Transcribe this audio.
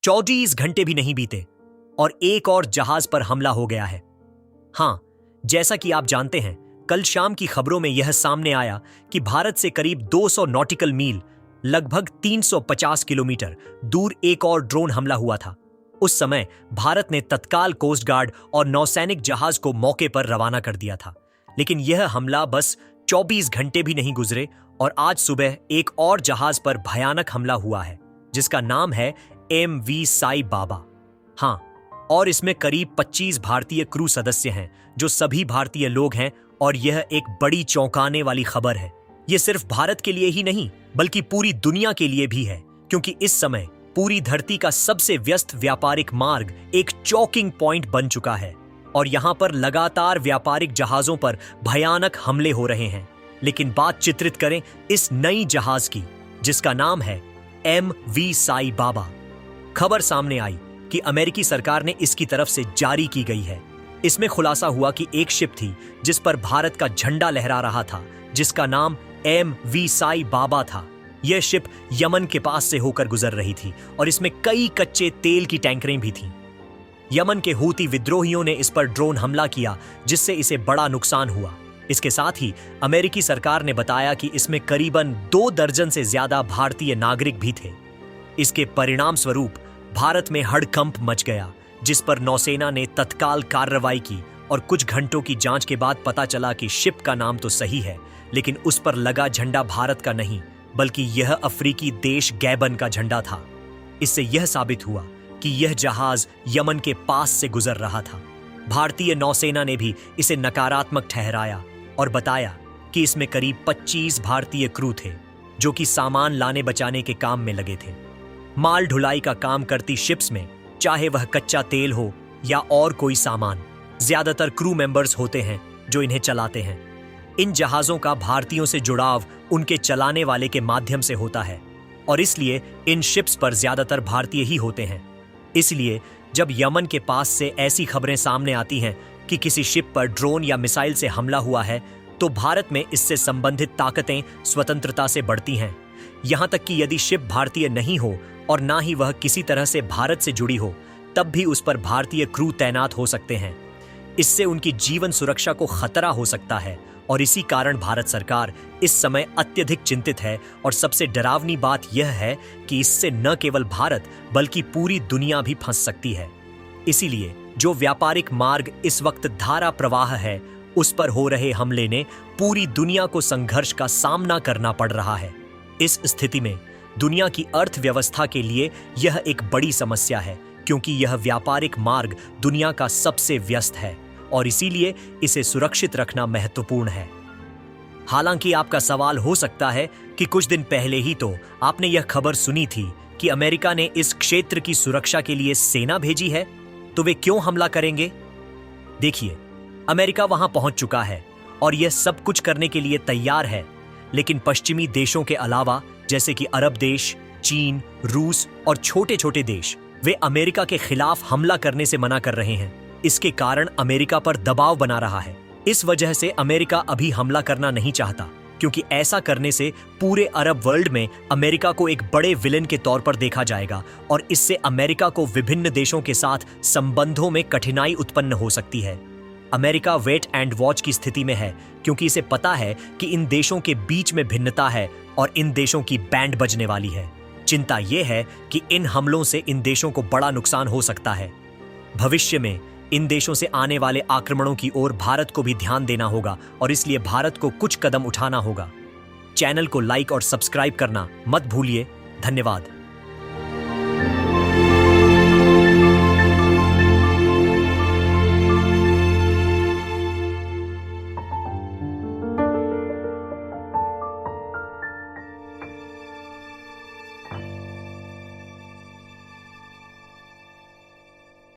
24 घंटे भी नहीं बीते और एक और जहाज पर हमला हो गया है। हां, जैसा कि आप जानते हैं, कल शाम की खबरों में यह सामने आया कि भारत से करीब 200 नॉटिकल मील, लगभग 350 किलोमीटर दूर एक और ड्रोन हमला हुआ था। उस समय भारत ने तत्काल कोस्ट गार्ड और नौसैनिक जहाज को मौके पर रवाना कर दिया था। लेकिन यह हमला बस 24 घंटे भी नहीं गुजरे और आज सुबह एक और जहाज पर भयानक हमला हुआ है, जिसका नाम है MV साई बाबा। हां, और इसमें करीब 25 भारतीय क्रू सदस्य हैं, जो सभी भारतीय लोग हैं, और यह एक बड़ी चौंकाने वाली खबर है। यह सिर्फ भारत के लिए ही नहीं, बल्कि पूरी दुनिया के लिए भी है, क्योंकि इस समय पूरी धरती का सबसे व्यस्त व्यापारिक मार्ग एक चौकिंग पॉइंट बन चुका है और यहां पर लगातार व्यापारिक जहाजों पर भयानक हमले हो रहे हैं। लेकिन बात चित्रित करें इस नई जहाज की, जिसका नाम है MV साई बाबा। खबर सामने आई कि अमेरिकी सरकार ने इसकी तरफ से जारी की गई है। इसमें खुलासा हुआ कि एक शिप थी जिस पर भारत का झंडा लहरा रहा था, जिसका नाम MV साई बाबा था। यह शिप यमन के पास से होकर गुजर रही थी और इसमें कई कच्चे तेल की टैंकरें भी थीं। यमन के हूती विद्रोहियों ने इस पर ड्रोन हमला किया, जिससे इसे बड़ा नुकसान हुआ। इसके साथ ही अमेरिकी सरकार ने बताया कि इसमें करीबन 2 दर्जन से ज्यादा भारतीय नागरिक भी थे। इसके परिणाम स्वरूप भारत में हड़कंप मच गया, जिस पर नौसेना ने तत्काल कार्रवाई की और कुछ घंटों की जांच के बाद पता चला कि शिप का नाम तो सही है, लेकिन उस पर लगा झंडा भारत का नहीं, बल्कि यह अफ्रीकी देश गैबन का झंडा था। इससे यह साबित हुआ कि यह जहाज यमन के पास से गुजर रहा था। भारतीय नौसेना ने भी इसे नकारात्मक ठहराया और बताया कि इसमें करीब 25 भारतीय क्रू थे, जो कि सामान लाने बचाने के काम में लगे थे। माल ढुलाई का काम करती शिप्स में, चाहे वह कच्चा तेल हो या और कोई सामान, ज्यादातर क्रू मेंबर्स होते हैं जो इन्हें चलाते हैं। इन जहाजों का भारतीयों से जुड़ाव उनके चलाने वाले के माध्यम से होता है और इसलिए इन शिप्स पर ज्यादातर भारतीय ही होते हैं। इसलिए जब यमन के पास से ऐसी खबरें सामने आती हैं कि किसी शिप पर ड्रोन या मिसाइल से हमला हुआ है, तो भारत में इससे संबंधित ताकतें स्वतंत्रता से बढ़ती हैं। यहां तक कि यदि शिप भारतीय नहीं हो और ना ही वह किसी तरह से भारत से जुड़ी हो, तब भी उस पर भारतीय क्रू तैनात हो सकते हैं। इससे उनकी जीवन सुरक्षा को खतरा हो सकता है और इसी कारण भारत सरकार इस समय अत्यधिक चिंतित है। और सबसे डरावनी बात यह है कि इससे न केवल भारत बल्कि पूरी दुनिया भी फंस सकती है। इसीलिए जो व्यापारिक मार्ग इस वक्त धारा प्रवाह है, उस पर हो रहे हमले ने पूरी दुनिया को संघर्ष का सामना करना पड़ रहा है। इस स्थिति में दुनिया की अर्थव्यवस्था के लिए यह एक बड़ी समस्या है, क्योंकि यह व्यापारिक मार्ग दुनिया का सबसे व्यस्त है और इसीलिए इसे सुरक्षित रखना महत्वपूर्ण है। हालांकि आपका सवाल हो सकता है कि कुछ दिन पहले ही तो आपने यह खबर सुनी थी कि अमेरिका ने इस क्षेत्र की सुरक्षा के लिए सेना भेजी है, तो वे क्यों हमला करेंगे? देखिए, अमेरिका वहां पहुंच चुका है और यह सब कुछ करने के लिए तैयार है, लेकिन पश्चिमी देशों के अलावा, जैसे कि अरब देश, चीन, रूस और छोटे छोटे देश, वे अमेरिका के खिलाफ हमला करने से मना कर रहे हैं। इसके कारण अमेरिका पर दबाव बना रहा है। इस वजह से अमेरिका अभी हमला करना नहीं चाहता, क्योंकि ऐसा करने से पूरे अरब वर्ल्ड में अमेरिका को एक बड़े विलेन के तौर पर देखा जाएगा और इससे अमेरिका को विभिन्न देशों के साथ संबंधों में कठिनाई उत्पन्न हो सकती है। अमेरिका वेट एंड वॉच की स्थिति में है, क्योंकि इसे पता है कि इन देशों के बीच में भिन्नता है और इन देशों की बैंड बजने वाली है। चिंता यह है कि इन हमलों से इन देशों को बड़ा नुकसान हो सकता है। भविष्य में इन देशों से आने वाले आक्रमणों की ओर भारत को भी ध्यान देना होगा और इसलिए भारत को कुछ कदम उठाना होगा। चैनल को लाइक और सब्सक्राइब करना मत भूलिए। धन्यवाद।